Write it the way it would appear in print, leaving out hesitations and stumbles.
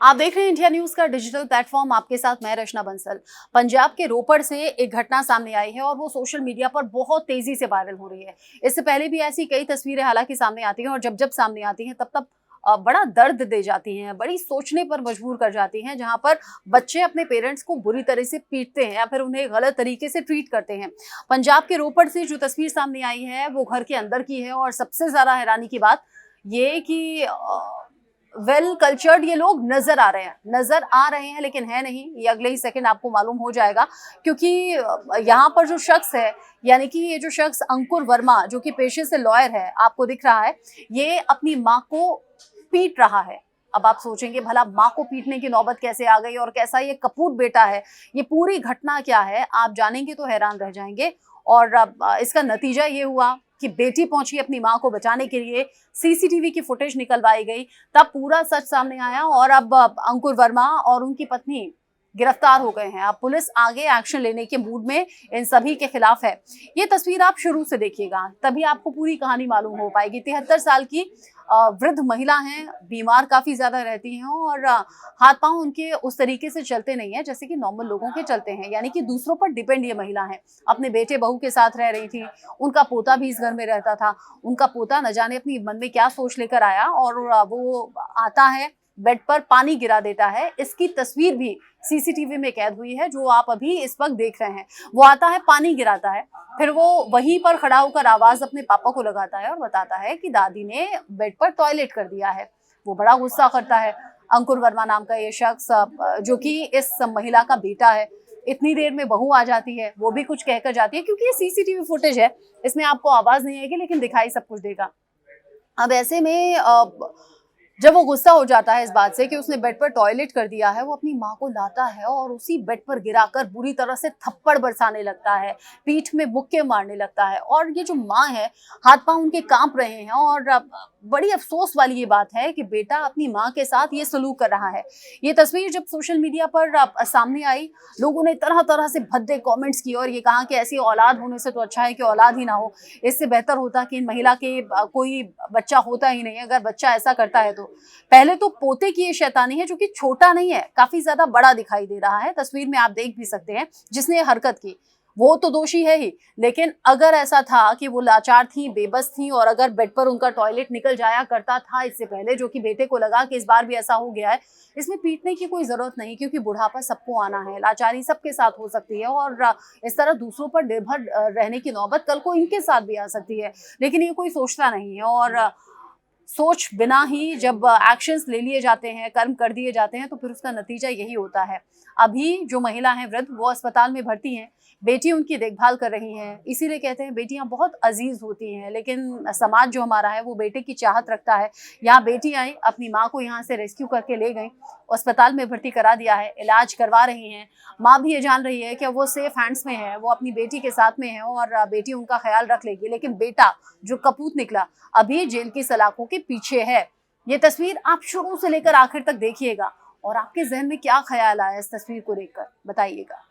आप देख रहे हैं इंडिया न्यूज का डिजिटल प्लेटफॉर्म। आपके साथ मैं रचना बंसल। पंजाब के रोपड़ से एक घटना सामने आई है और वो सोशल मीडिया पर बहुत तेजी से वायरल हो रही है। इससे पहले भी ऐसी कई तस्वीरें हालांकि सामने आती हैं और जब जब सामने आती हैं तब तब बड़ा दर्द दे जाती हैं, बड़ी सोचने पर मजबूर कर जाती हैं, जहां पर बच्चे अपने पेरेंट्स को बुरी तरह से पीटते हैं या फिर उन्हें गलत तरीके से ट्रीट करते हैं। पंजाब के रोपड़ से जो तस्वीर सामने आई है वो घर के अंदर की है और सबसे ज्यादा हैरानी की बात ये कि वेल कल्चर्ड ये लोग नजर आ रहे हैं लेकिन है नहीं। ये अगले ही सेकंड आपको मालूम हो जाएगा, क्योंकि यहाँ पर जो शख्स है, यानी कि ये जो शख्स अंकुर वर्मा जो कि पेशे से लॉयर है, आपको दिख रहा है, ये अपनी माँ को पीट रहा है। अब आप सोचेंगे भला माँ को पीटने की नौबत कैसे आ गई और कैसा ये कपूत बेटा है, ये पूरी घटना क्या है, आप जानेंगे तो हैरान रह जाएंगे। और इसका नतीजा ये हुआ कि बेटी पहुंची अपनी मां को बचाने के लिए, सीसीटीवी की फुटेज निकलवाई गई, तब पूरा सच सामने आया और अब अंकुर वर्मा और उनकी पत्नी गिरफ्तार हो गए हैं। अब पुलिस आगे एक्शन लेने के मूड में इन सभी के खिलाफ है। ये तस्वीर आप शुरू से देखिएगा तभी आपको पूरी कहानी मालूम हो पाएगी। 73 साल की वृद्ध महिला हैं, बीमार काफी ज्यादा रहती हैं और हाथ पांव उनके उस तरीके से चलते नहीं है जैसे कि नॉर्मल लोगों के चलते हैं, यानी कि दूसरों पर डिपेंड ये महिला है। अपने बेटे बहू के साथ रह रही थी, उनका पोता भी इस घर में रहता था। उनका पोता न जाने अपनी मन में क्या सोच लेकर आया और वो आता है, बेड पर पानी गिरा देता है। इसकी तस्वीर भी सीसीटीवी में कैद हुई है जो आप अभी इस वक्त देख रहे हैं। वो आता है, पानी गिराता है, फिर वो वहीं पर खड़ा होकर आवाज अपने पापा को लगाता है और बताता है कि दादी ने बेड पर टॉयलेट कर दिया है। वो बड़ा गुस्सा करता है। अंकुर वर्मा नाम का ये शख्स जो कि इस महिला का बेटा है, इतनी देर में बहू आ जाती है, वो भी कुछ कहकर जाती है, क्योंकि ये सीसीटीवी फुटेज है, इसमें आपको आवाज नहीं आएगी लेकिन दिखाई सब कुछ देगा। अब ऐसे में जब वो गुस्सा हो जाता है इस बात से कि उसने बेड पर टॉयलेट कर दिया है, वो अपनी माँ को लाता है और उसी बेड पर गिराकर बुरी तरह से थप्पड़ बरसाने लगता है, पीठ में मुक्के मारने लगता है। और ये जो माँ है, हाथ पांव उनके कांप रहे हैं और बड़ी अफसोस वाली ये बात है कि बेटा अपनी माँ के साथ ये सलूक कर रहा है। ये तस्वीर जब सोशल मीडिया पर सामने आई, लोगों ने तरह तरह से भद्दे कमेंट्स किए और ये कहा कि ऐसी औलाद होने से तो अच्छा है कि औलाद ही ना हो, इससे बेहतर होता कि इन महिला के कोई बच्चा होता ही नहीं। अगर बच्चा ऐसा करता है तो पहले तो पोते की ये शैतानी है जो कि छोटा नहीं है, काफी ज्यादा बड़ा दिखाई दे रहा है। तस्वीर में आप देख भी सकते हैं जिसने ये हरकत की वो तो दोषी है ही, लेकिन अगर ऐसा था कि वो लाचार थी, बेबस थी और अगर बेड पर उनका टॉयलेट निकल जाया करता था इससे पहले, जो कि बेटे को लगा कि इस बार भी ऐसा हो गया है, इसमें पीटने की कोई जरूरत नहीं, क्योंकि बुढ़ापा सबको आना है, लाचारी सबके साथ हो सकती है और इस तरह दूसरों पर निर्भर रहने की नौबत कल को इनके साथ भी आ सकती है। लेकिन ये कोई सोचता नहीं है और सोच बिना ही जब एक्शंस ले लिए जाते हैं, कर्म कर दिए जाते हैं, तो फिर उसका नतीजा यही होता है। अभी जो महिला है वृद्ध, वो अस्पताल में भर्ती हैं, बेटी उनकी देखभाल कर रही हैं। इसीलिए कहते हैं बेटियां बहुत अजीज होती हैं, लेकिन समाज जो हमारा है वो बेटे की चाहत रखता है। यहाँ बेटी आई, अपनी माँ को यहाँ से रेस्क्यू करके ले गई, अस्पताल में भर्ती करा दिया है, इलाज करवा रही हैं। माँ भी ये जान रही है कि वो सेफ हैंड्स में है, वो अपनी बेटी के साथ में है और बेटी उनका ख्याल रख लेगी। लेकिन बेटा जो कपूत निकला अभी जेल की सलाखों के पीछे है। ये तस्वीर आप शुरू से लेकर आखिर तक देखिएगा और आपके जहन में क्या ख्याल आया इस तस्वीर को देखकर, बताइएगा।